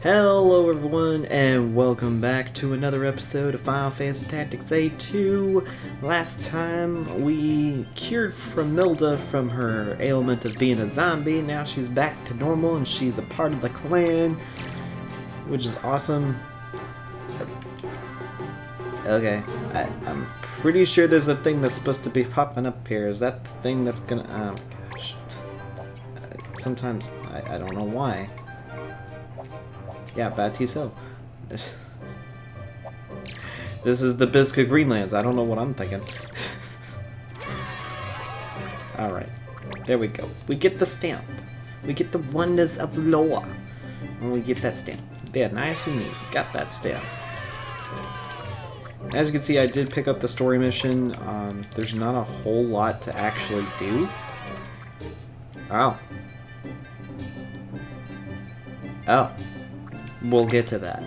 Hello everyone, and welcome back to another episode of Final Fantasy Tactics A2. Last time we cured Framilda from her ailment of being a zombie. Now she's back to normal and she's a part of the clan, which is awesome. Okay, I'm pretty sure there's a thing that's supposed to be popping up here. Is that the thing that's gonna... oh gosh. Sometimes I don't know why. Yeah, Baptiste Hill. This is the Bisca Greenlands. I don't know what I'm thinking. Alright. There we go. We get the stamp. We get the wonders of lore. And we get that stamp. There, nice and neat. Got that stamp. As you can see, I did pick up the story mission. There's not a whole lot to actually do. Oh. Oh. We'll get to that.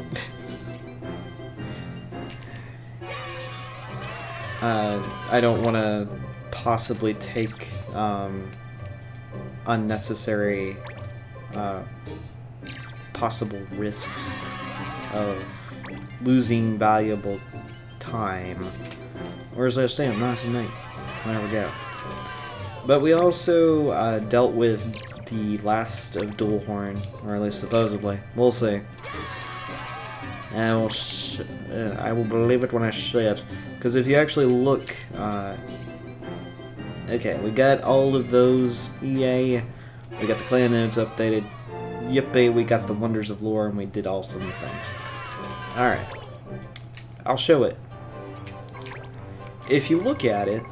I don't want to possibly take unnecessary possible risks of losing valuable time. Where's that stamp? Nice and neat. There we go. But we also dealt with the last of Dualhorn, or at least supposedly. We'll see. And I will believe it when I see it. Because if you actually look... okay, we got all of those. Yay. We got the clan nodes updated. Yippee, we got the wonders of lore, and we did awesome things. Alright. I'll show it. If you look at it,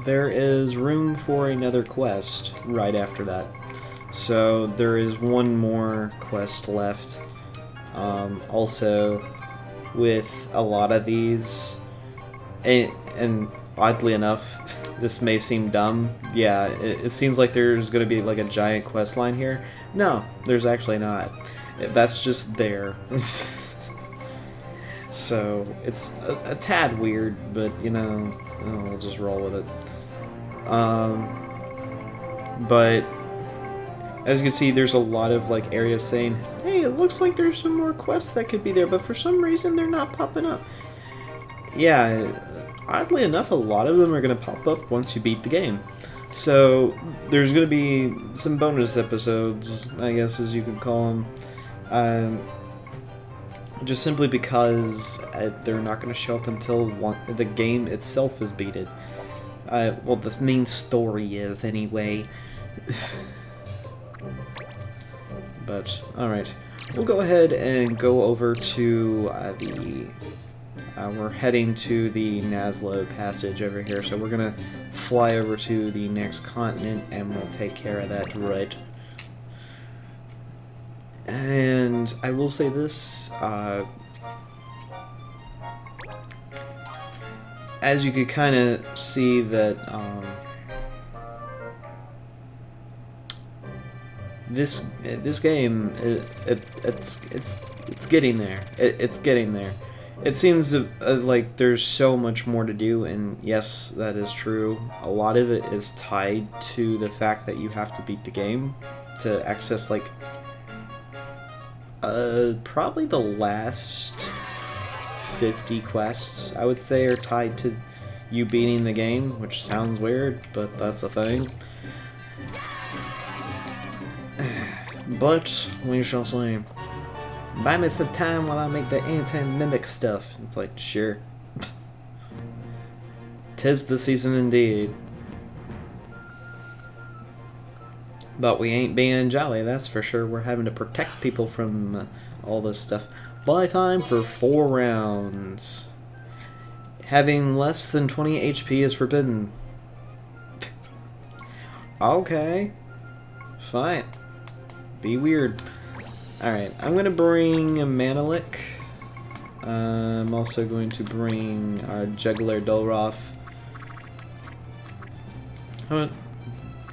there is room for another quest right after that. So there is one more quest left. Also, with a lot of these, and oddly enough, this may seem dumb. Yeah, it seems like there's going to be like a giant quest line here. No, there's actually not. That's just there. So it's a tad weird, but you know, we'll just roll with it. But as you can see, there's a lot of like areas saying, hey, it looks like there's some more quests that could be there, but for some reason they're not popping up. Yeah, oddly enough, a lot of them are going to pop up once you beat the game. So there's going to be some bonus episodes, I guess as you could call them. Just simply because they're not going to show up until the game itself is beaten. Well, the main story is, anyway. But, alright. We'll go ahead and go over to we're heading to the Naslo passage over here, so we're gonna fly over to the next continent, and we'll take care of that right. And I will say this, as you could kind of see that this game it's getting there. It's getting there. It seems like there's so much more to do, and yes, that is true. A lot of it is tied to the fact that you have to beat the game to access like probably the last 50 quests, I would say, are tied to you beating the game, which sounds weird, but that's a thing. But we shall see. Buy me some time while I make the anti-mimic stuff. It's like, sure. 'Tis the season indeed. But we ain't being jolly, that's for sure. We're having to protect people from all this stuff. Buy time for 4 rounds. Having less than 20 HP is forbidden. Okay. Fine. Be weird. Alright, I'm going to bring a Manalik. I'm also going to bring our Juggler Dolroth. How about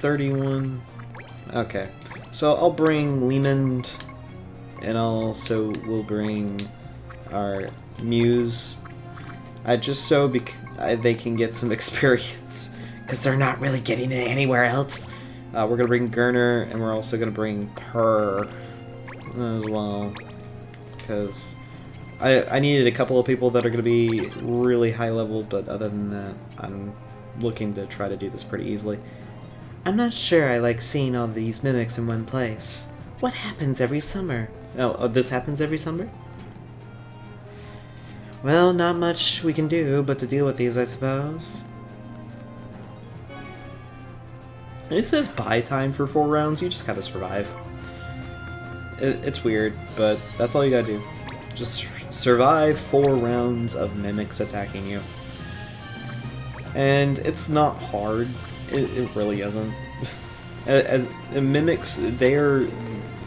31? Okay, so I'll bring Leemund, and also we'll bring our Muse. Just so they can get some experience, because they're not really getting it anywhere else. We're going to bring Gurner, and we're also going to bring Per. as well, because I needed a couple of people that are going to be really high level, but other than that, I'm looking to try to do this pretty easily. I'm not sure I like seeing all these mimics in one place. What happens every summer? Oh, this happens every summer? Well, not much we can do but to deal with these, I suppose. It says buy time for 4 rounds, you just gotta survive. It's weird, but that's all you gotta do. Just survive 4 rounds of mimics attacking you. And it's not hard. It really isn't. As mimics, they're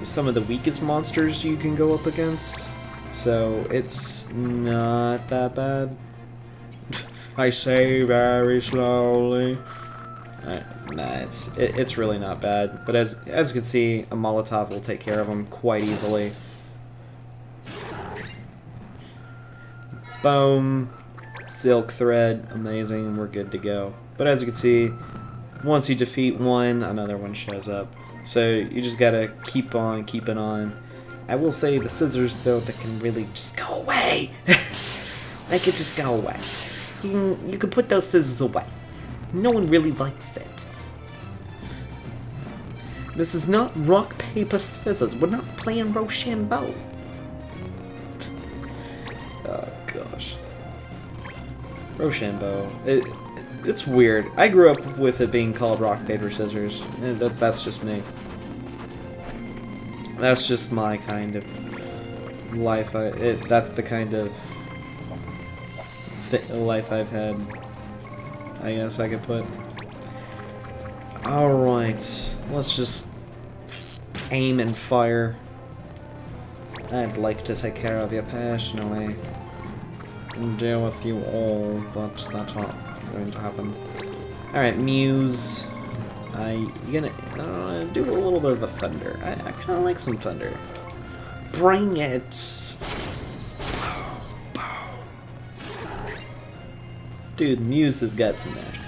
some of the weakest monsters you can go up against, so it's not that bad. I say very slowly. Nah, it's really not bad. But as you can see, a Molotov will take care of them quite easily. Boom. Silk thread, amazing, we're good to go. But as you can see, once you defeat one, another one shows up. So you just gotta keep on keeping on. I will say the scissors, though, that can really just go away. They could just go away. You can put those scissors away. No one really likes it. This is not rock, paper, scissors. We're not playing Rochambeau. Oh, gosh. Rochambeau. It's weird. I grew up with it being called rock, paper, scissors. That's just me. That's just my kind of life. That's the kind of life I've had, I guess I could put. Alright, let's just aim and fire. I'd like to take care of you personally and deal with you all, but that's not going to happen. Alright, Muse. I'm gonna do a little bit of a thunder. I kind of like some thunder. Bring it! Dude, Muse has got some magic.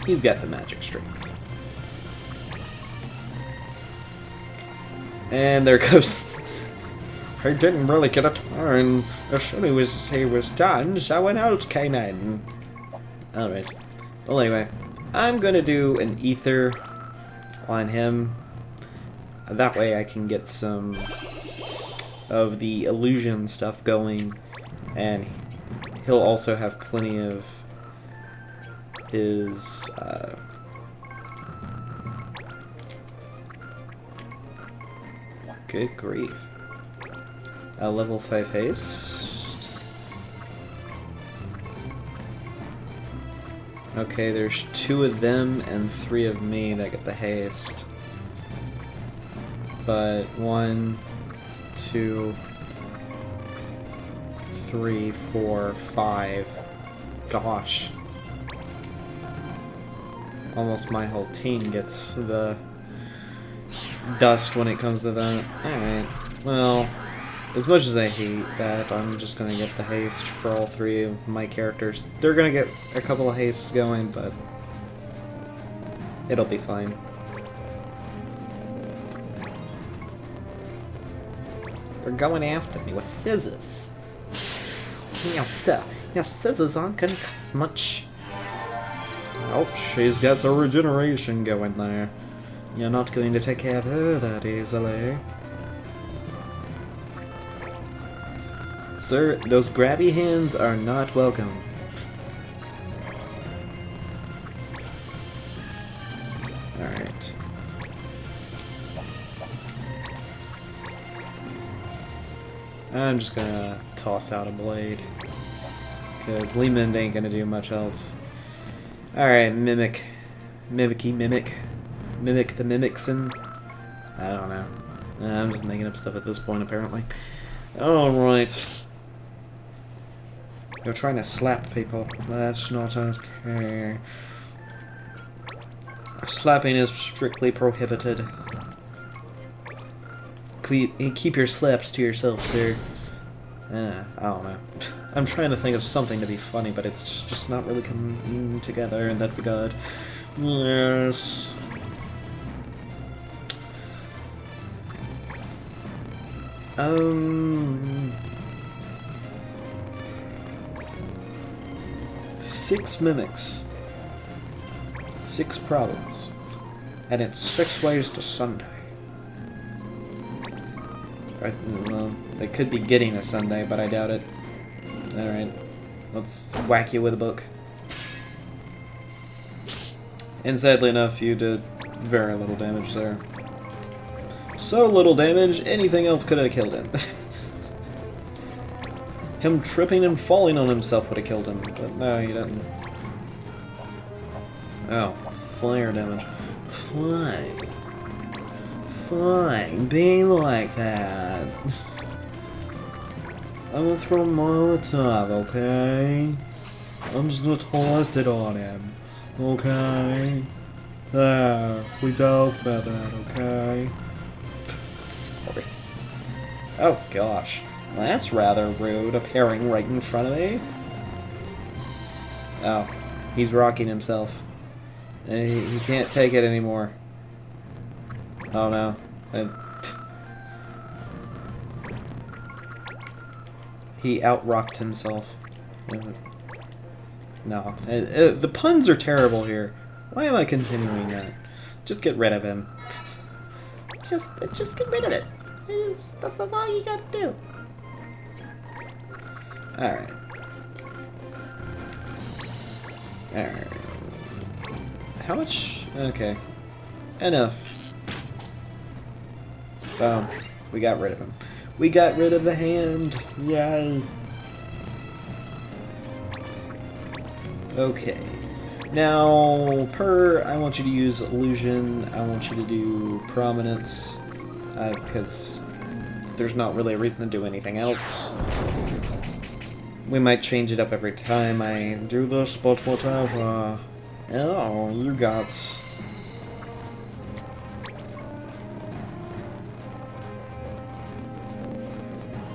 He's got the magic strength. And there goes... He didn't really get a turn. As soon as he was done, someone else came in. Alright. Well, anyway. I'm gonna do an ether on him. That way I can get some of the illusion stuff going. And he'll also have plenty of his... good grief. Level 5 haste. Okay, there's 2 of them and 3 of me that get the haste. But 1, 2, 3, 4, 5. Gosh. Almost my whole team gets the dust when it comes to that. Alright, well, as much as I hate that, I'm just gonna get the haste for all 3 of my characters. They're gonna get a couple of hastes going, but it'll be fine. They're going after me with scissors. No, sir. Your scissors aren't gonna cut much. Oh, she's got some regeneration going there. You're not going to take care of her that easily. Sir, those grabby hands are not welcome. Alright. I'm just gonna toss out a blade. Because Lehman ain't gonna do much else. Alright, Mimic. Mimicky Mimic. Mimic the Mimicson. I don't know. I'm just making up stuff at this point, apparently. Alright. You're trying to slap people. That's not okay. Slapping is strictly prohibited. Keep your slaps to yourself, sir. I don't know. I'm trying to think of something to be funny, but it's just not really coming together in that regard. Yes. Um... 6 mimics. 6 problems. And it's 6 ways to Sunday. Right, well, they could be getting a Sunday, but I doubt it. Alright. Let's whack you with a book. And sadly enough, you did very little damage there. So little damage, anything else could have killed him. Him tripping and falling on himself would have killed him, but no, he didn't. Oh, flare damage. Fine. Fine, be like that. I'm gonna throw Molotov, okay? I'm just gonna toss it on him, okay? There, we talked about that, okay? Sorry. Oh gosh, well, that's rather rude, appearing right in front of me. Oh, he's rocking himself. He can't take it anymore. Oh no. He out-rocked himself. No. The puns are terrible here. Why am I continuing that? Just get rid of him. Just get rid of it. That's all you gotta do. Alright. Alright. How much? Okay. Enough. Boom. We got rid of him. We got rid of the hand. Yay. Okay. Now, I want you to use illusion. I want you to do prominence. Because there's not really a reason to do anything else. We might change it up every time I do this, but whatever. Oh, you got...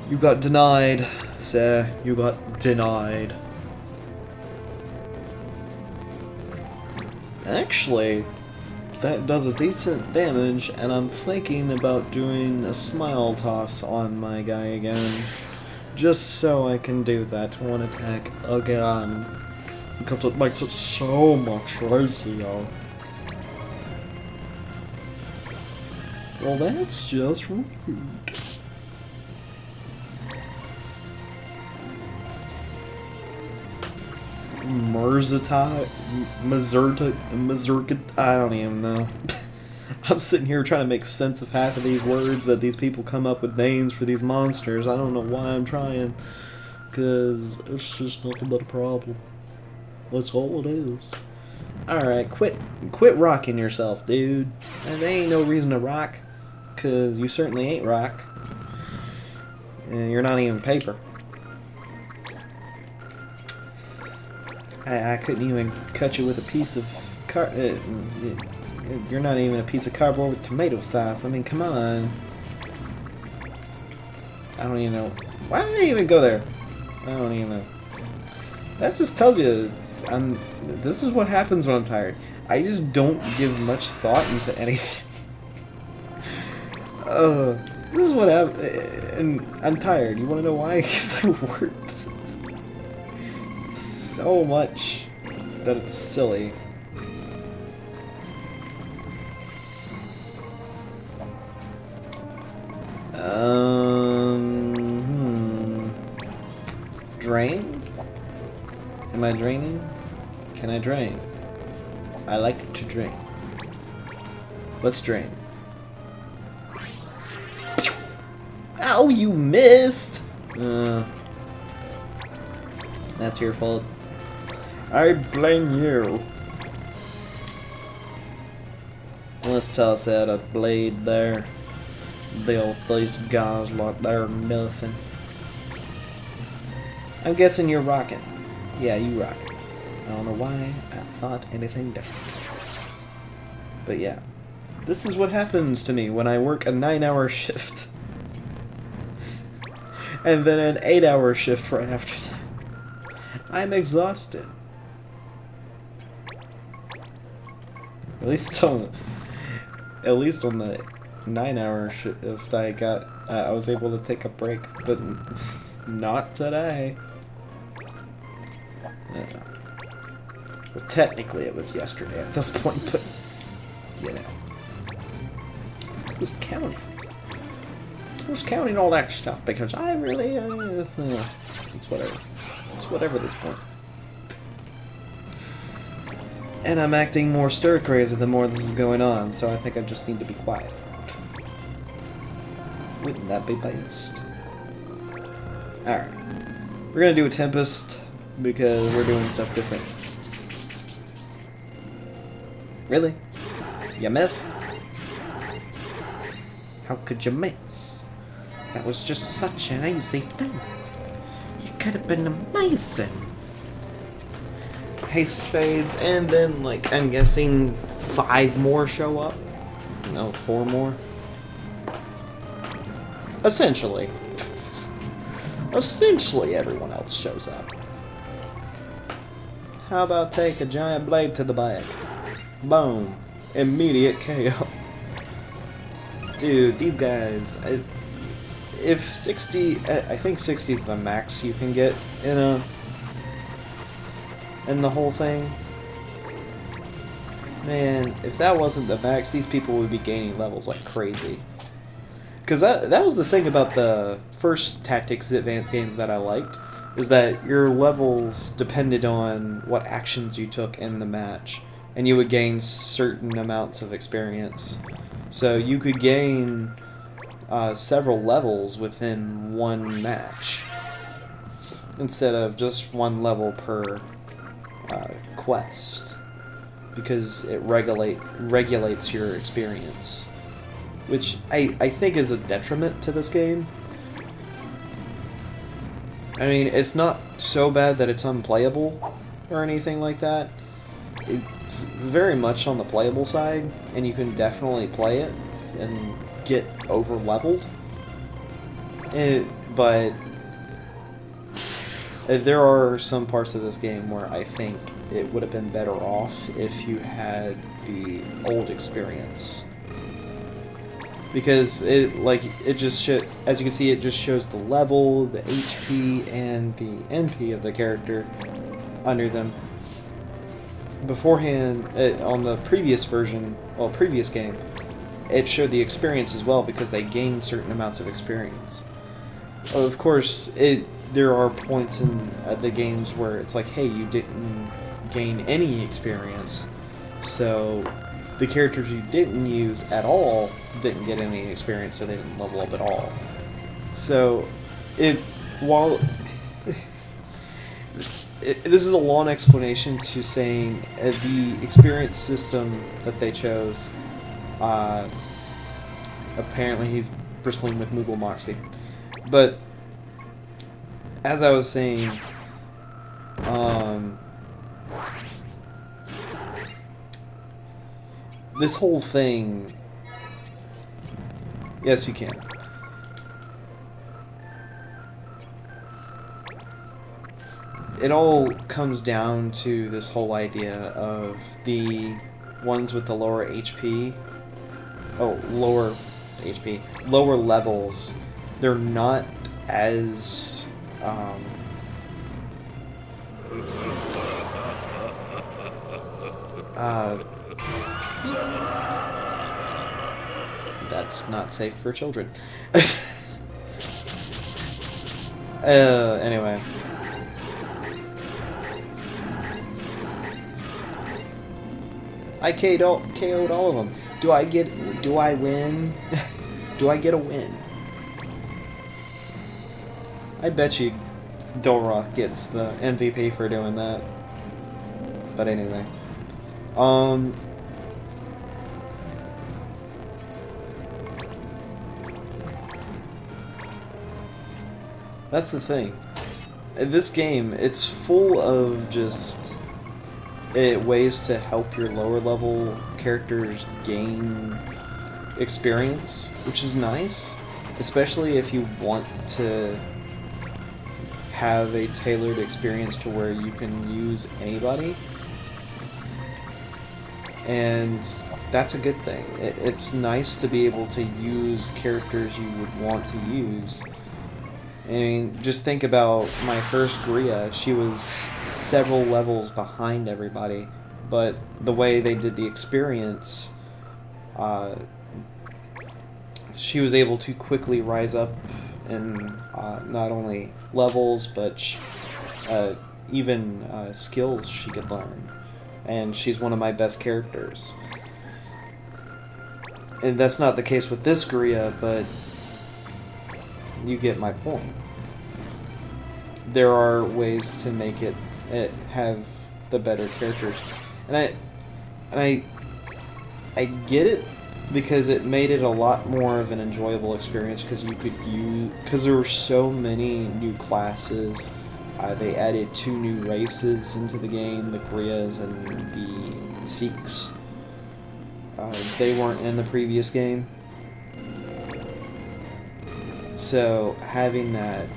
You got denied, sir. You got denied. Actually, that does a decent damage, and I'm thinking about doing a smile toss on my guy again. Just so I can do that one attack again. Because it makes it so much easier. Well, that's just rude. Mazurka, I don't even know. I'm sitting here trying to make sense of half of these words that these people come up with names for these monsters. I don't know why I'm trying, because it's just nothing but a problem. That's all it is. Alright, quit rocking yourself, dude. There ain't no reason to rock, because you certainly ain't rock. And you're not even paper. I couldn't even cut you with a piece of you're not even a piece of cardboard with tomato sauce. I mean, come on. I don't even know. Why did I even go there? I don't even know. That just tells you this is what happens when I'm tired. I just don't give much thought into anything. This is what happens. And I'm tired. You want to know why? Because I worked so much that it's silly. Drain? Am I draining? Can I drain? I like to drain. Let's drain. Ow, you missed! That's your fault. I blame you. Let's toss out a blade there. Deal with these guys like they're nothing. I'm guessing you're rocking. Yeah, you rock. I don't know why I thought anything different. But yeah. This is what happens to me when I work a 9-hour shift. And then an 8-hour shift right after that. I'm exhausted. At least on the 9-hour shift I got I was able to take a break, but not today. Well, technically it was yesterday at this point, but, you know. Who's counting? Who's counting all that stuff? Because I really, it's whatever. It's whatever at this point. And I'm acting more stir-crazy the more this is going on, so I think I just need to be quiet. Wouldn't that be best? Alright. We're gonna do a Tempest, because we're doing stuff different. Really? You missed? How could you miss? That was just such an easy thing. You could have been amazing. Haste fades, and then, like, I'm guessing 5 more show up? No, 4 more? Essentially. Essentially everyone else shows up. How about take a giant blade to the back? Boom. Immediate KO. Dude, these guys... if 60... I think 60 is the max you can get in the whole thing. Man, if that wasn't the max, these people would be gaining levels like crazy. Because that was the thing about the first Tactics Advanced games that I liked, is that your levels depended on what actions you took in the match, and you would gain certain amounts of experience. So you could gain several levels within one match, instead of just one level per quest, because it regulates your experience, which I think is a detriment to this game. I mean, it's not so bad that it's unplayable or anything like that. It's very much on the playable side, and you can definitely play it and get over-leveled. But there are some parts of this game where I think it would have been better off if you had the old experience. Because it just as you can see, it just shows the level, the HP, and the MP of the character under them. Beforehand, on the previous version, well, previous game, it showed the experience as well, because they gained certain amounts of experience. Of course, there are points in the games where it's like, hey, you didn't gain any experience, so the characters you didn't use at all didn't get any experience, so they didn't level up at all. So, while this is a long explanation to saying the experience system that they chose, apparently he's bristling with Moogle Moxie. But, as I was saying, this whole thing... Yes, you can. It all comes down to this whole idea of the ones with the lower HP... Oh, lower HP. Lower levels. They're not as... that's not safe for children. Anyway. I KO'd all of them. Do I win? Do I get a win? I bet you Dolroth gets the MVP for doing that. But anyway. That's the thing. This game, it's full of just ways to help your lower level characters gain experience, which is nice, especially if you want to have a tailored experience to where you can use anybody. and that's a good thing. It's nice to be able to use characters you would want to use. I mean, just think about my first Gria. She was several levels behind everybody, but the way they did the experience, she was able to quickly rise up in not only levels, but even skills she could learn. And she's one of my best characters. And that's not the case with this Gria, but you get my point. There are ways to make it have the better characters, and I get it, because it made it a lot more of an enjoyable experience, because there were so many new classes. They added 2 new races into the game, the Grias and the Sikhs. They weren't in the previous game. So having that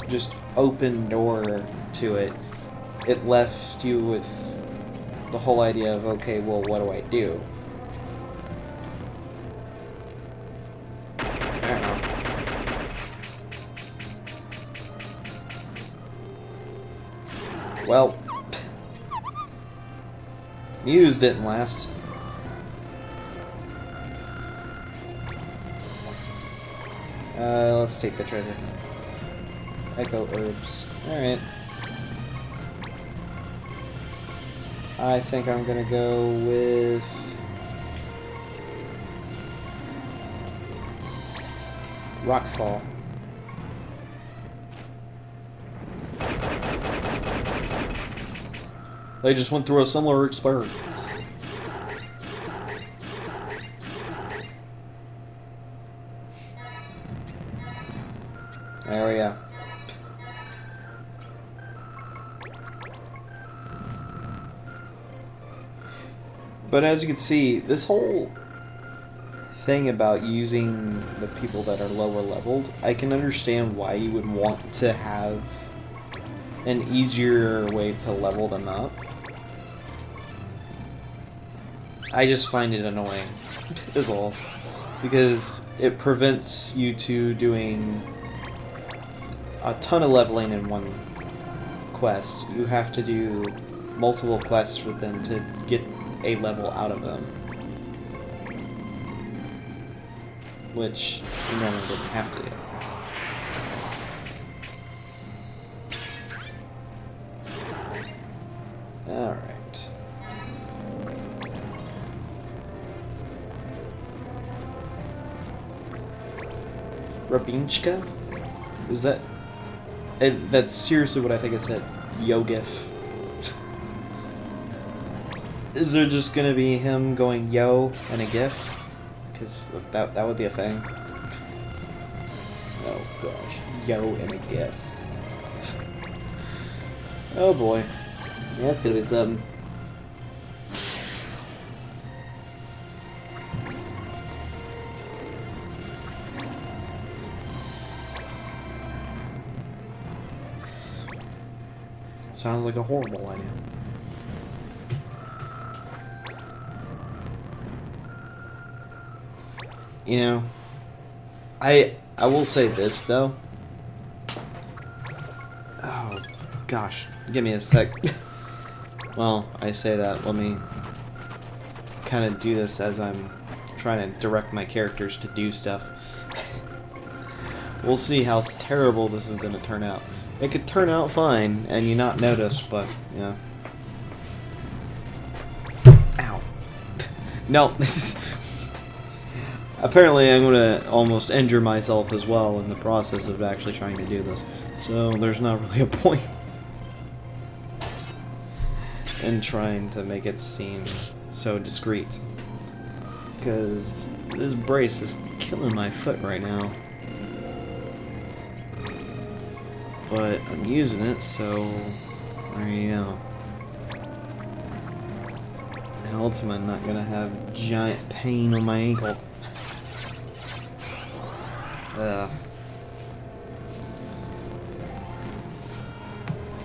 just open door to it, it left you with the whole idea of, okay, well, what do I do? I don't know. Well, Muse didn't last. Let's take the treasure. Echo herbs. Alright. I think I'm gonna go with Rockfall. They just went through a similar experience. There we go. But as you can see, this whole thing about using the people that are lower leveled, I can understand why you would want to have an easier way to level them up. I just find it annoying, is all. Because it prevents you to doing a ton of leveling in one quest. You have to do multiple quests with them to get a level out of them. Which you normally didn't have to do. Alright. Rabinchka? Is that... that's seriously what I think it said. Yo-gif. Is there just gonna be him going yo and a gif? Because that would be a thing. Oh gosh. Yo and a gif. Oh boy. Yeah, that's gonna be something. Sounds like a horrible idea. You know, I will say this though. Oh gosh, give me a sec. Well, I say that. Let me kind of do this as I'm trying to direct my characters to do stuff. We'll see how terrible this is going to turn out. It could turn out fine and you not notice, but yeah. Ow. No. Apparently I'm going to almost injure myself as well in the process of actually trying to do this. So there's not really a point in trying to make it seem so discreet. Because this brace is killing my foot right now. But I'm using it, so there you go. Now ultimately I'm not going to have giant pain on my ankle.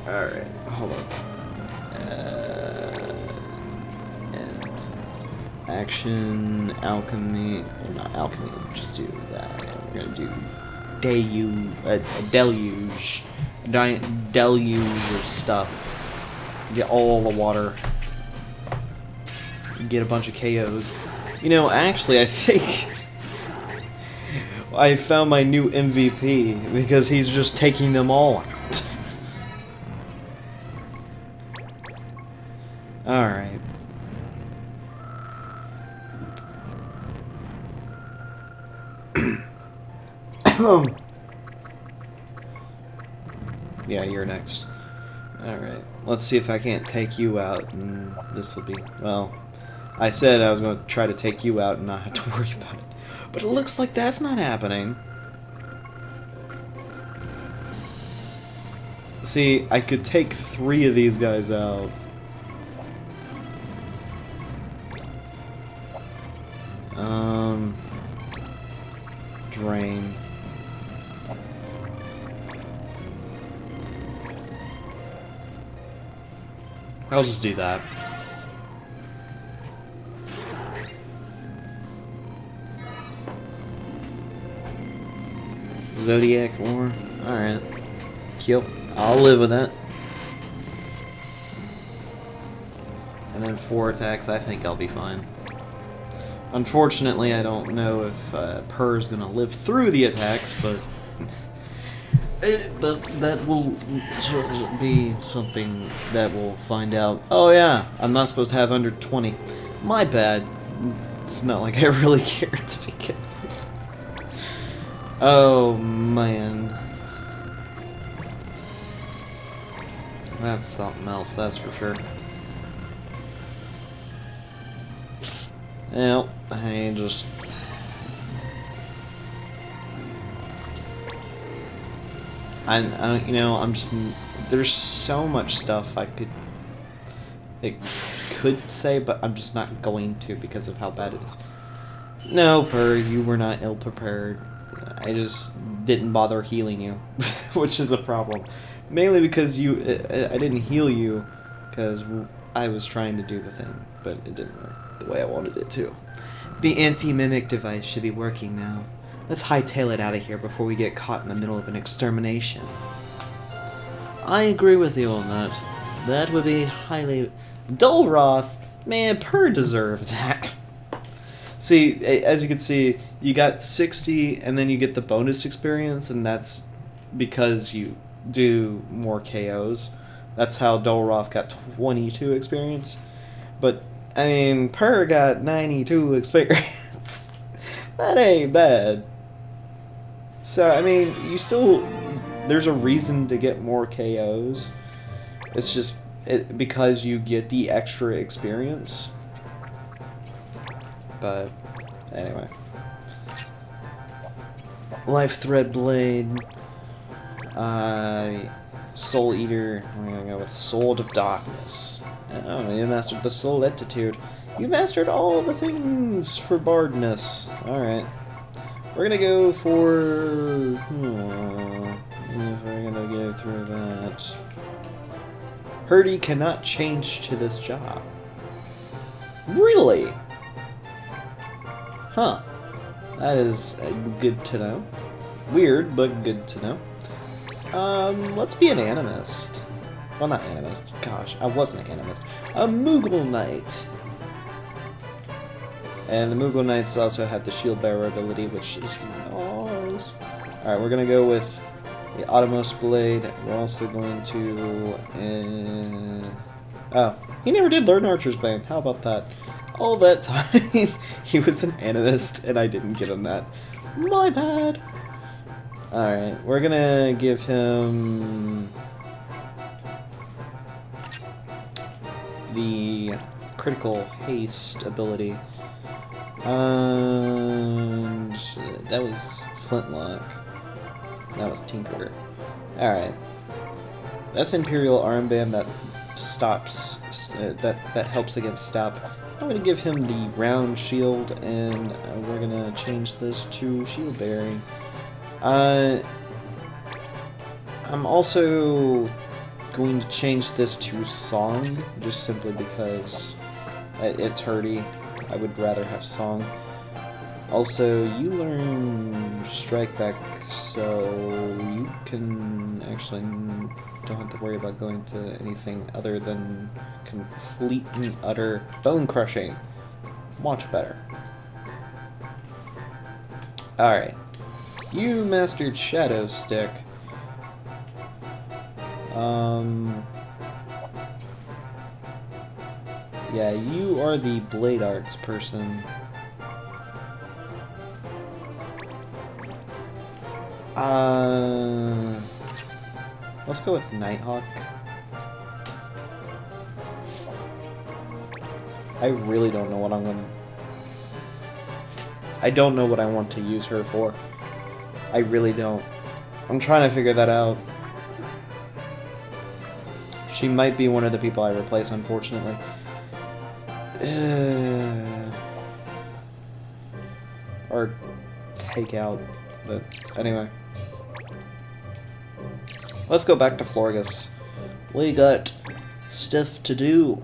Alright, hold on. action, alchemy. Well, not alchemy. We'll just do that. We're gonna do deluge of stuff. Get all the water. Get a bunch of KOs. You know, actually, I think I found my new MVP because he's just taking them all out. Alright. Yeah, you're next. Alright. Let's see if I can't take you out, and this will be... Well, I said I was going to try to take you out and not have to worry about it. But it looks like that's not happening. See, I could take 3 of these guys out. Drain. I'll just do that. Zodiac War? Alright. Kill. I'll live with that. And then 4 attacks, I think I'll be fine. Unfortunately, I don't know if Purr's gonna live through the attacks, but... but that will be something that we'll find out. Oh yeah, I'm not supposed to have under 20. My bad. It's not like I really cared to begin with. Oh man. That's something else, that's for sure. Well, I just... you know, I'm just... There's so much stuff I could say, but I'm just not going to because of how bad it is. No, Purr, you were not ill-prepared. I just didn't bother healing you, which is a problem. Mainly because I didn't heal you because I was trying to do the thing, but it didn't work the way I wanted it to. The anti-mimic device should be working now. Let's hightail it out of here before we get caught in the middle of an extermination. I agree with you on that. That would be highly... Dolroth? Man, Purr deserved that. See, as you can see, you got 60 and then you get the bonus experience, and that's because you do more KOs. That's how Dolroth got 22 experience. But, I mean, Purr got 92 experience. That ain't bad. So, I mean, you still... There's a reason to get more KOs. It's just because you get the extra experience. But, anyway. Life Thread Blade. Soul Eater. We're gonna go with Sword of Darkness. Oh, you mastered the Soul Attitude. You mastered all the things for bardness. Alright. We're gonna go for... if we're gonna go through that... Hurdy cannot change to this job. Really? Huh. That is good to know. Weird, but good to know. Let's be an animist. Well, not animist. Gosh, I wasn't an animist. A Moogle Knight. And the Moogle Knights also have the Shield Bearer ability, which is nice. Alright, we're gonna go with the Automos Blade. We're also going to... oh, he never did learn Archer's Bane. How about that? All that time, he was an animist, and I didn't give him that. My bad. Alright, we're gonna give him... the Critical Haste ability. And that was Flintlock. That was Tinkerer. Alright. That's Imperial Armband that stops... that helps against stop. I'm going to give him the round shield, and we're going to change this to shield bearing. I'm also going to change this to song, just simply because it's Hurdy. I would rather have song. Also, you learn Strike Back, so you can actually don't have to worry about going to anything other than complete and utter bone crushing. Much better. Alright. You mastered Shadow Stick. Yeah, you are the Blade Arts person. Let's go with Nighthawk. I really don't know what I'm gonna... I don't know what I want to use her for. I really don't. I'm trying to figure that out. She might be one of the people I replace, unfortunately. Or take out, but anyway. Let's go back to Florgus. We got stuff to do.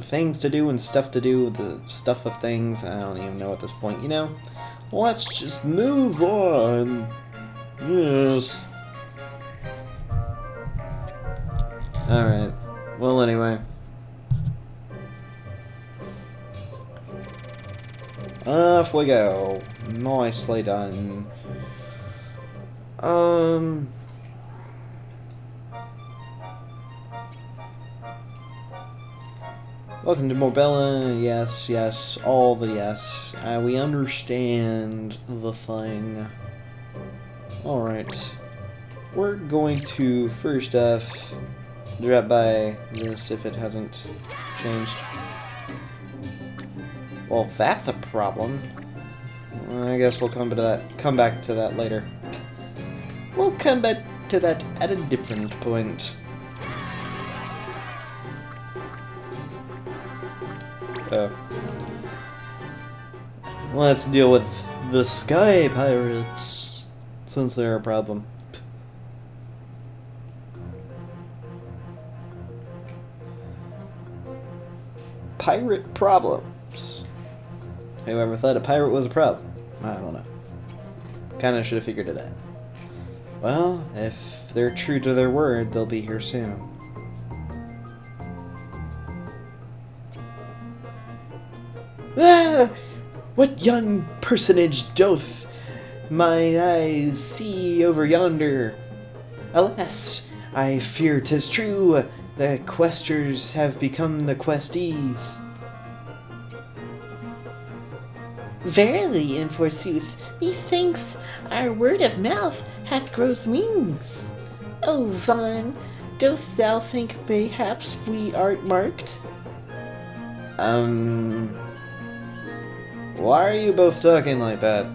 Things to do and stuff to do, the stuff of things. I don't even know at this point, you know? Let's just move on. Yes. Alright. Well, anyway. Off we go. Nicely done. Welcome to Morbella. Yes, yes, all the yes. We understand the thing. Alright. We're going to, first off, drop by this if it hasn't changed. Well, that's a problem. I guess we'll come back to that later. We'll come back to that at a different point. Let's deal with the Sky Pirates, since they're a problem. Pirate problems. Whoever thought a pirate was a problem? I don't know. Kinda should have figured it out. Well, if they're true to their word, they'll be here soon. Ah! What young personage doth mine eyes see over yonder? Alas, I fear 'tis true, the questers have become the questees. Verily, and forsooth, methinks our word of mouth hath grown wings. O Vann, dost thou think mayhaps we art marked? Why are you both talking like that?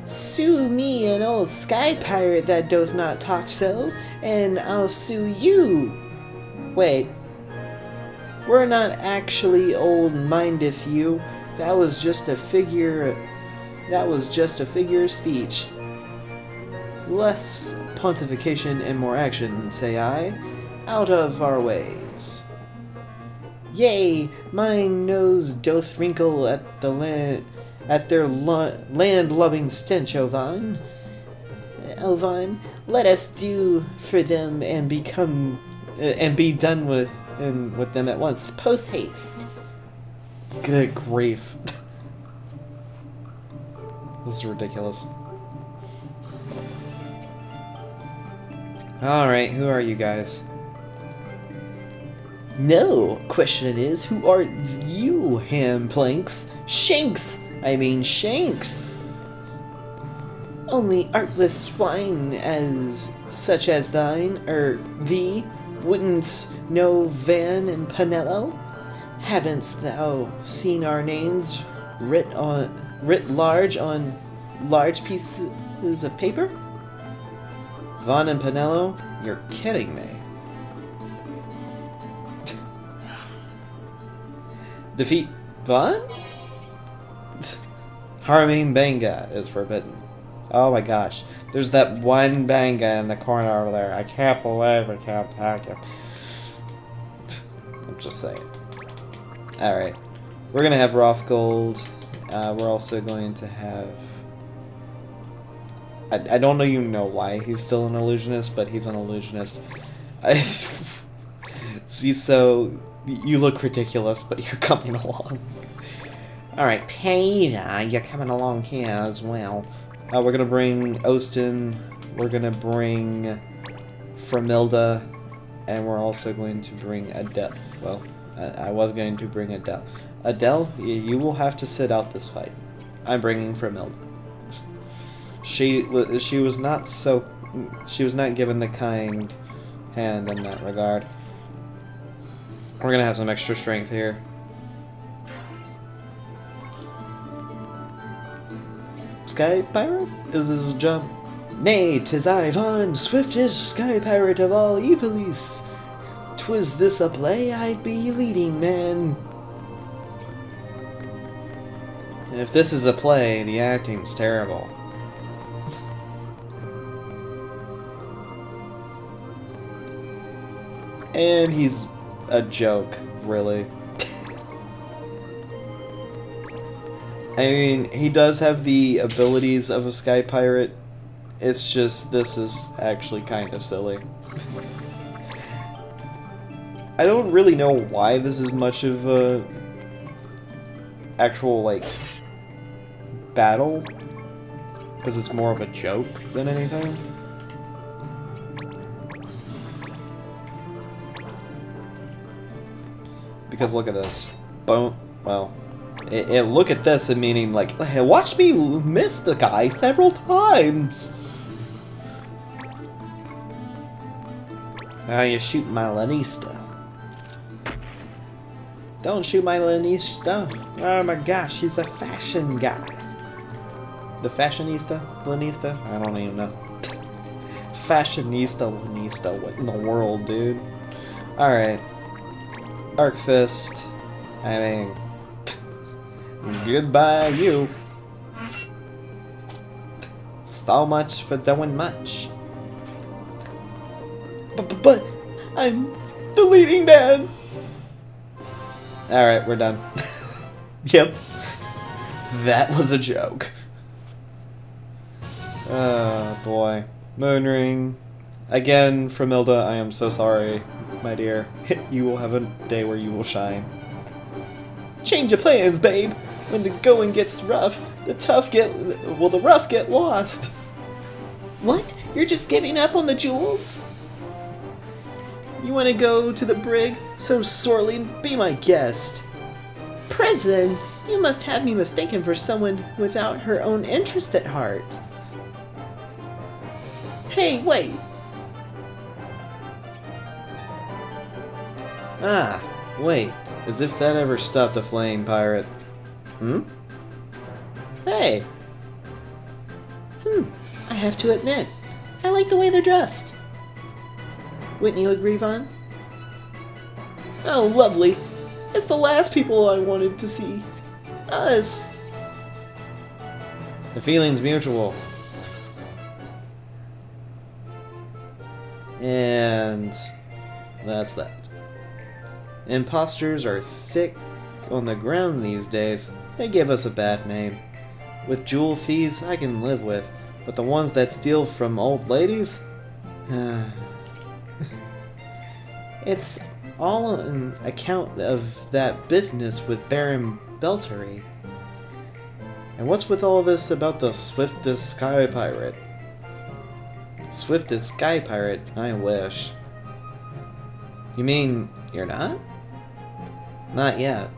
Sue me, an old sky pirate that doth not talk so, and I'll sue you. Wait. We're not actually old, mindeth you. That was just a figure of speech. Less pontification and more action, say I. Out of our ways. Yea, my nose doth wrinkle at their land-loving stench, O Vann. O Vann, let us do for them and be done with them at once, post haste. Good grief. This is ridiculous. Alright, who are you guys? No, question is, who are you, ham planks? Shanks! I mean Shanks! Only artless swine such as thine, thee, wouldn't know Vann and Penelo? Haven't thou seen our names writ large on large pieces of paper? Vann and Penelo? You're kidding me. Defeat Vann? Harming Banga is forbidden. Oh my gosh. There's that one Banga in the corner over there. I can't believe I can't attack him. I'm just saying. Alright. We're going to have Rothgold. We're also going to have... I don't even know why he's still an illusionist, but he's an illusionist. See, so you look ridiculous, but you're coming along. Alright, Peter, you're coming along here as well. We're going to bring Ostin. We're going to bring Framilda. And we're also going to bring Adele. Well, I was going to bring Adele. Adele, you will have to sit out this fight. I'm bringing Framilda. She was not given the kind hand in that regard. We're gonna have some extra strength here. Sky Pirate? Is his jump? Nay, 'tis I, Vann, swiftest Sky Pirate of all Evilis. 'Twas this a play, I'd be leading man. If this is a play, the acting's terrible. And he's a joke, really. I mean, he does have the abilities of a Sky Pirate. It's just, this is actually kind of silly. I don't really know why this is much of a actual, like, battle. Because it's more of a joke than anything. Because look at this. Boom. Well, look at this and meaning like, hey, watch me miss the guy several times. You shoot my Lanista. Don't shoot my Lanista. Oh my gosh, he's the fashion guy. The fashionista? Lanista? I don't even know. Fashionista Lanista. What in the world, dude? Alright. Arc Fist. I mean, goodbye, you. So much for doing much. But I'm the leading man. Alright, we're done. Yep. That was a joke. Oh, boy. Moonring. Again, Framilda, I am so sorry, my dear. You will have a day where you will shine. Change of plans, babe! When the going gets rough, the rough get lost! What? You're just giving up on the jewels? You want to go to the brig so sorely? Be my guest. Prison! You must have me mistaken for someone without her own interest at heart. Hey, wait! Ah, wait. As if that ever stopped a flame pirate. Hmm? Hey! I have to admit, I like the way they're dressed. Wouldn't you agree, Vann? Oh, lovely. It's the last people I wanted to see. Us. The feeling's mutual. And that's that. Impostors are thick on the ground these days. They give us a bad name. With jewel thieves, I can live with, but the ones that steal from old ladies? It's all on account of that business with Baron Beltary. And what's with all this about the swiftest Sky Pirate? Swiftest Sky Pirate? I wish. You mean you're not? Not yet.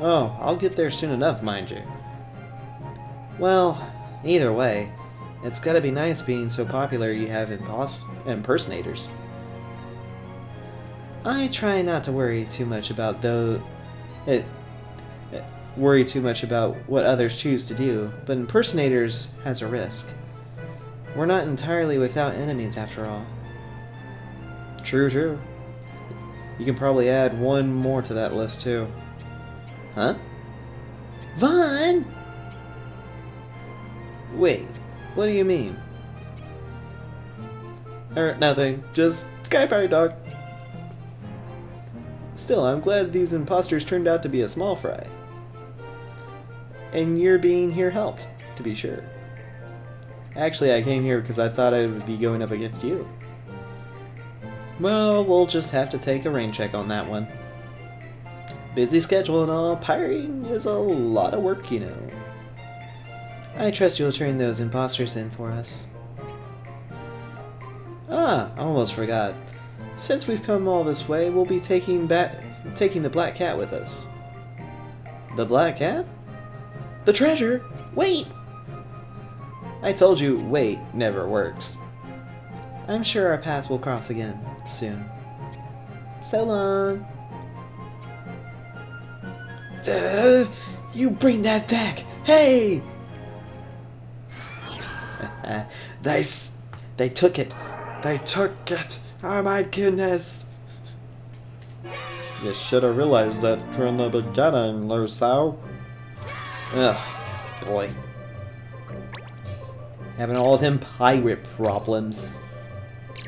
Oh, I'll get there soon enough, mind you. Well, either way, it's gotta be nice being so popular you have impersonators. I try not to worry too much about what others choose to do, but impersonators has a risk. We're not entirely without enemies after all. True, true. You can probably add one more to that list too. Huh? Vann! Wait, what do you mean? Nothing. Just Sky Pirate Dog. Still, I'm glad these imposters turned out to be a small fry. And your being here helped, to be sure. Actually, I came here because I thought I would be going up against you. Well, we'll just have to take a rain check on that one. Busy schedule and all, pirating is a lot of work, you know. I trust you'll turn those imposters in for us. Ah, almost forgot. Since we've come all this way, we'll be taking the black cat with us. The black cat? The treasure! Wait! I told you, wait never works. I'm sure our paths will cross again, soon. So long! You bring that back! Hey! They took it! They took it! Oh my goodness! You should have realized that from the beginning, Luso. Ugh, boy. Having all of them pirate problems.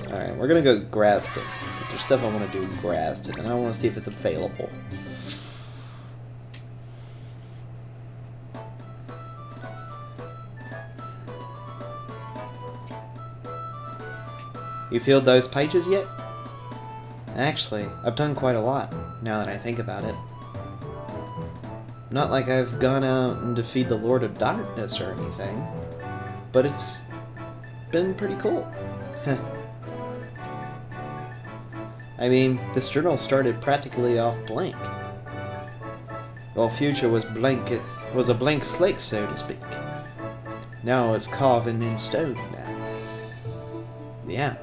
Alright, we're gonna go Graston. Because there's stuff I want to do in Graston, and I want to see if it's available. You filled those pages yet? Actually, I've done quite a lot, now that I think about it. Not like I've gone out and defeated the Lord of Darkness or anything, but it's been pretty cool. I mean, this journal started practically off blank. Well, future was blank. It was a blank slate, so to speak. Now it's carven in stone now. Yeah.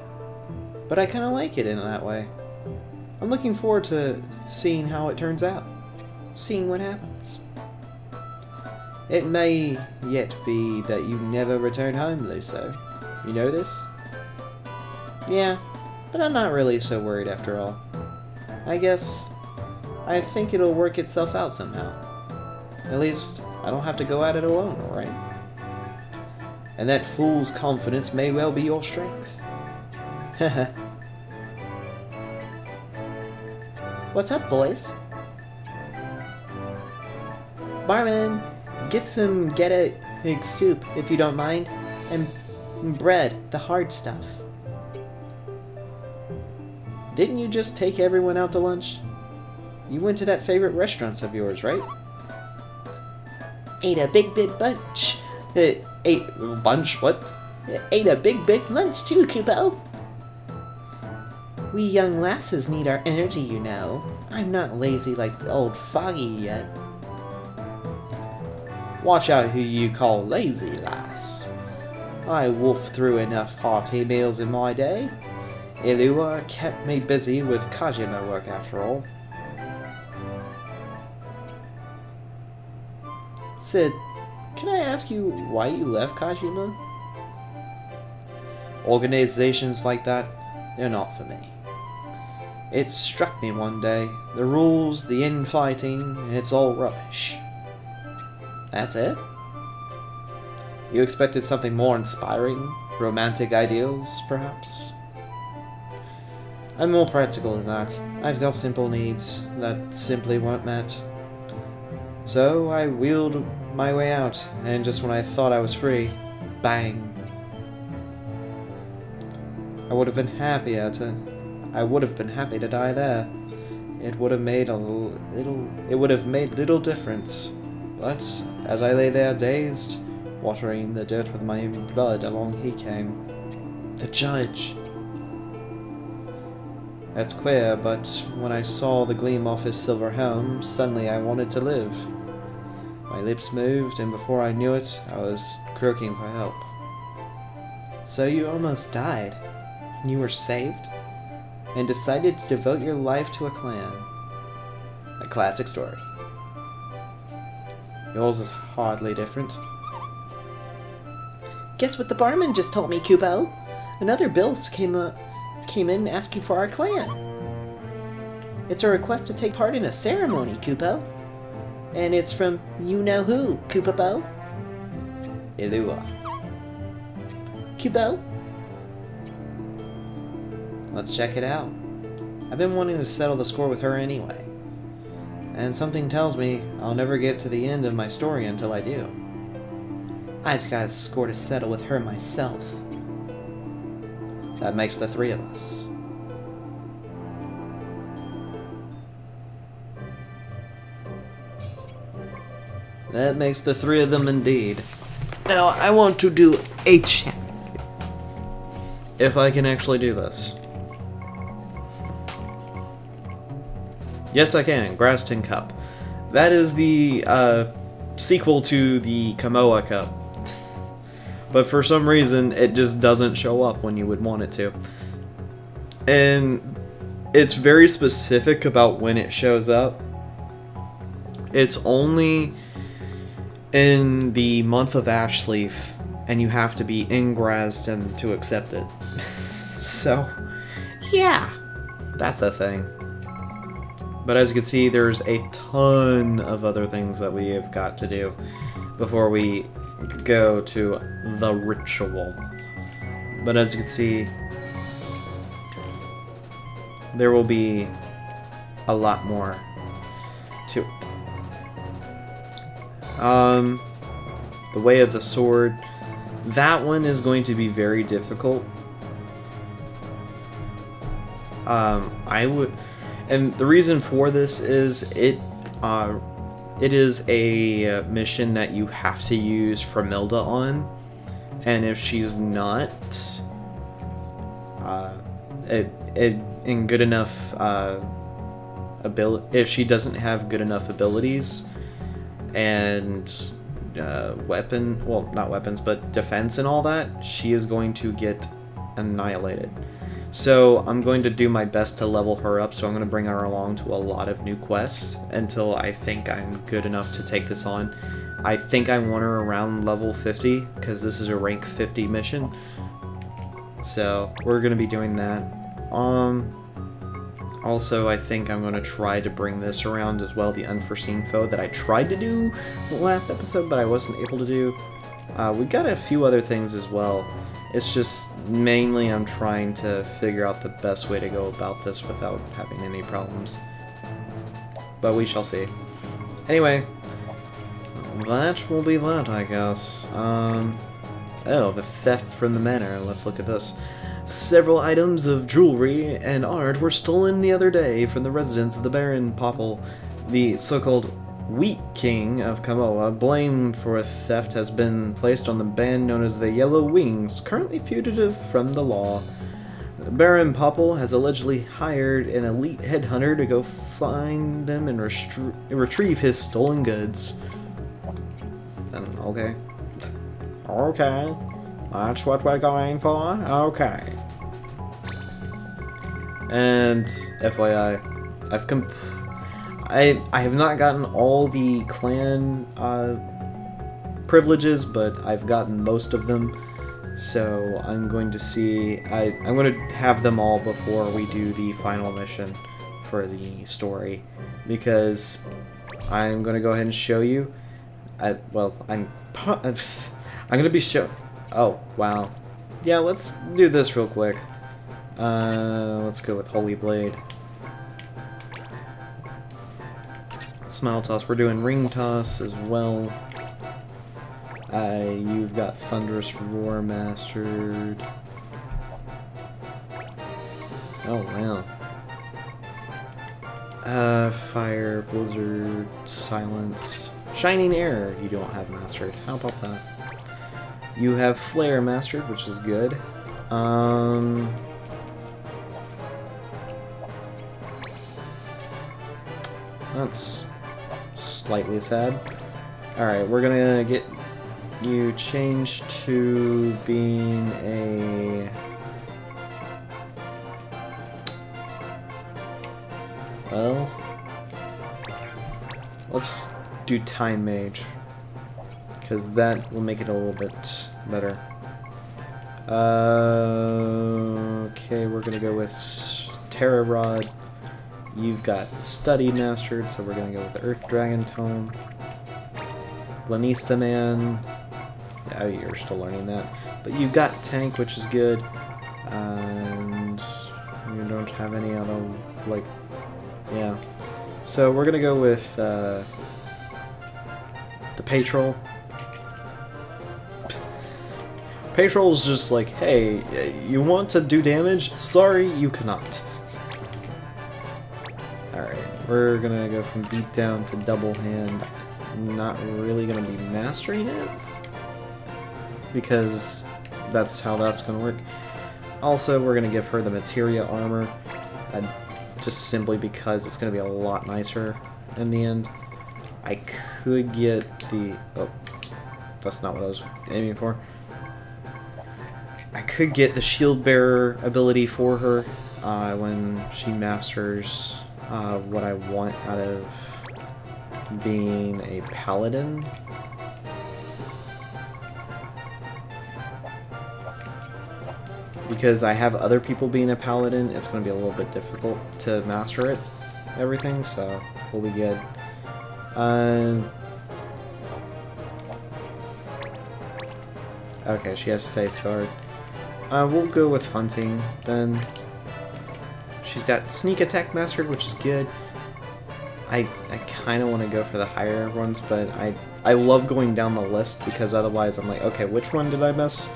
But I kind of like it in that way. I'm looking forward to seeing how it turns out. Seeing what happens. It may yet be that you never return home, Luso. You know this? Yeah, but I'm not really so worried after all. I think it'll work itself out somehow. At least, I don't have to go at it alone, alright? And that fool's confidence may well be your strength. What's up, boys? Barman, get some egg soup, if you don't mind, and bread, the hard stuff. Didn't you just take everyone out to lunch? You went to that favorite restaurant of yours, right? Ate a big bunch. What? Ate a big lunch too, Kupo. We young lasses need our energy, you know. I'm not lazy like the old Foggy yet. Watch out who you call lazy, lass. I wolfed through enough hearty meals in my day. Ilua kept me busy with Kajima work after all. Sid, can I ask you why you left Kajima? Organizations like that, they're not for me. It struck me one day, the rules, the infighting, it's all rubbish. That's it? You expected something more inspiring? Romantic ideals, perhaps? I'm more practical than that. I've got simple needs that simply weren't met. So I wheeled my way out, and just when I thought I was free, bang. I would have been happy to die there. It would have made little difference. But as I lay there dazed, watering the dirt with my own blood, along he came. The judge. That's queer, but when I saw the gleam off his silver helm, suddenly I wanted to live. My lips moved, and before I knew it, I was croaking for help. So you almost died. You were saved? And decided to devote your life to a clan. A classic story. Yours is hardly different. Guess what the barman just told me, Kupo? Another bill came in asking for our clan. It's a request to take part in a ceremony, Kupo. And it's from you-know-who, Kupo. Ilua. Kupo? Let's check it out. I've been wanting to settle the score with her anyway. And something tells me I'll never get to the end of my story until I do. I've got a score to settle with her myself. That makes the three of us. That makes the three of them indeed. Now, I want to do a check. If I can actually do this. Yes, I can. Graston Cup. That is the sequel to the Kamoa Cup. But for some reason, it just doesn't show up when you would want it to. And it's very specific about when it shows up. It's only in the month of Ashleaf, and you have to be in Graston to accept it. So, yeah, that's a thing. But as you can see, there's a ton of other things that we have got to do before we go to the ritual. But as you can see, there will be a lot more to it. The Way of the Sword, that one is going to be very difficult. And the reason for this is it is a mission that you have to use Framilda on, and if she's not in good enough if she doesn't have good enough abilities and not weapons, but defense and all that, she is going to get annihilated. So I'm going to do my best to level her up, so I'm going to bring her along to a lot of new quests until I think I'm good enough to take this on. I think I want her around level 50, because this is a rank 50 mission. So we're going to be doing that. Also, I think I'm going to try to bring this around as well, the Unforeseen Foe that I tried to do the last episode, but I wasn't able to do. We got a few other things as well. It's just mainly I'm trying to figure out the best way to go about this without having any problems. But we shall see. Anyway, that will be that, I guess. Oh, the theft from the manor. Let's look at this. Several items of jewelry and art were stolen the other day from the residence of the Baron Popple, the so-called Wheat King of Kamoa. Blame for theft has been placed on the band known as the Yellow Wings, currently fugitive from the law. Baron Popple has allegedly hired an elite headhunter to go find them and retrieve his stolen goods. Okay. Okay. That's what we're going for? Okay. And FYI, I have not gotten all the clan privileges, but I've gotten most of them. So I'm going to see. I'm going to have them all before we do the final mission for the story, because I'm going to go ahead and show you. I'm going to be Oh wow, yeah. Let's do this real quick. Let's go with Holy Blade. Smile Toss. We're doing Ring Toss as well. You've got Thunderous Roar mastered. Oh wow. Fire, Blizzard, Silence, Shining Air. You don't have mastered. How about that? You have Flare mastered, which is good. That's slightly sad. Alright, we're gonna get you changed to being a... Well... Let's do Time Mage, because that will make it a little bit better. Okay, we're gonna go with Terra Rod. You've got Study mastered, so we're gonna go with the Earth Dragon Tome. Lanista Man. Yeah, you're still learning that. But you've got Tank, which is good. And you don't have any other like, yeah. So we're gonna go with the Patrol. Patrol's just like, hey, you want to do damage? Sorry, you cannot. Alright, we're gonna go from beat down to double hand. I'm not really gonna be mastering it, because that's how that's gonna work. Also, we're gonna give her the materia armor, just simply because it's gonna be a lot nicer in the end. I could get the... oh, that's not what I was aiming for. I could get the shield bearer ability for her when she masters what I want out of being a paladin. Because I have other people being a paladin, it's going to be a little bit difficult to master it, everything, so we'll be good. Okay, she has safeguard. We'll go with hunting then. She's got sneak attack mastered, which is good. I kind of want to go for the higher ones, but I love going down the list because otherwise I'm like, okay, which one did I miss?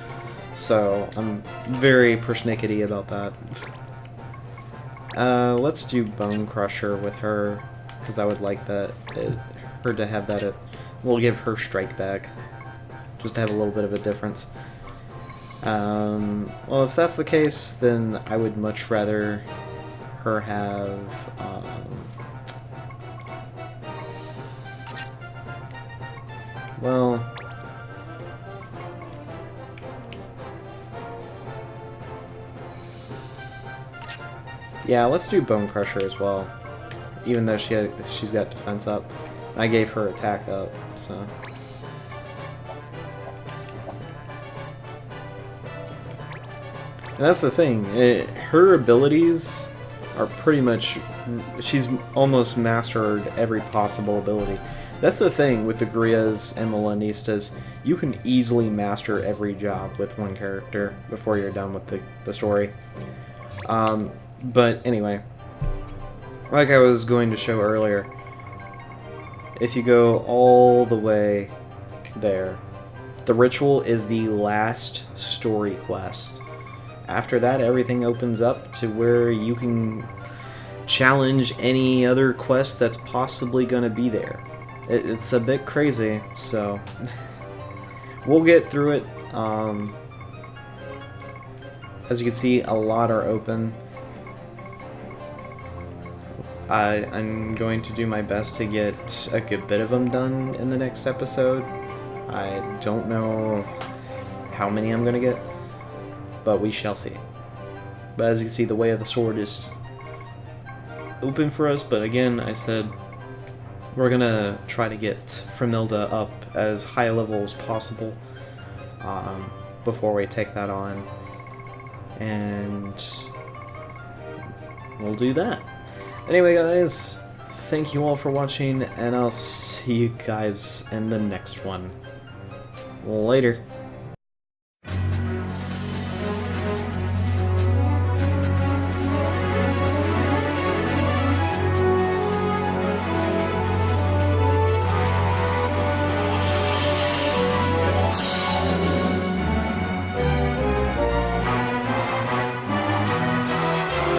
So I'm very persnickety about that. Let's do Bone Crusher with her because I would like that her to have that. We'll give her strike back just to have a little bit of a difference. Well, if that's the case, then I would much rather her have well, yeah, let's do Bone Crusher as well, even though she's got defense up. I gave her attack up, so. And that's the thing, her abilities are pretty much, she's almost mastered every possible ability. That's the thing with the Griyas and Melanistas, you can easily master every job with one character before you're done with the story. But anyway, like I was going to show earlier, if you go all the way there, the ritual is the last story quest. After that, everything opens up to where you can challenge any other quest that's possibly going to be there. It's a bit crazy, so we'll get through it. As you can see, a lot are open. I'm going to do my best to get a good bit of them done in the next episode. I don't know how many I'm going to get, but we shall see. But as you can see, the Way of the Sword is open for us, but again, I said we're going to try to get Framilda up as high a level as possible before we take that on, and we'll do that. Anyway, guys, thank you all for watching, and I'll see you guys in the next one. Later.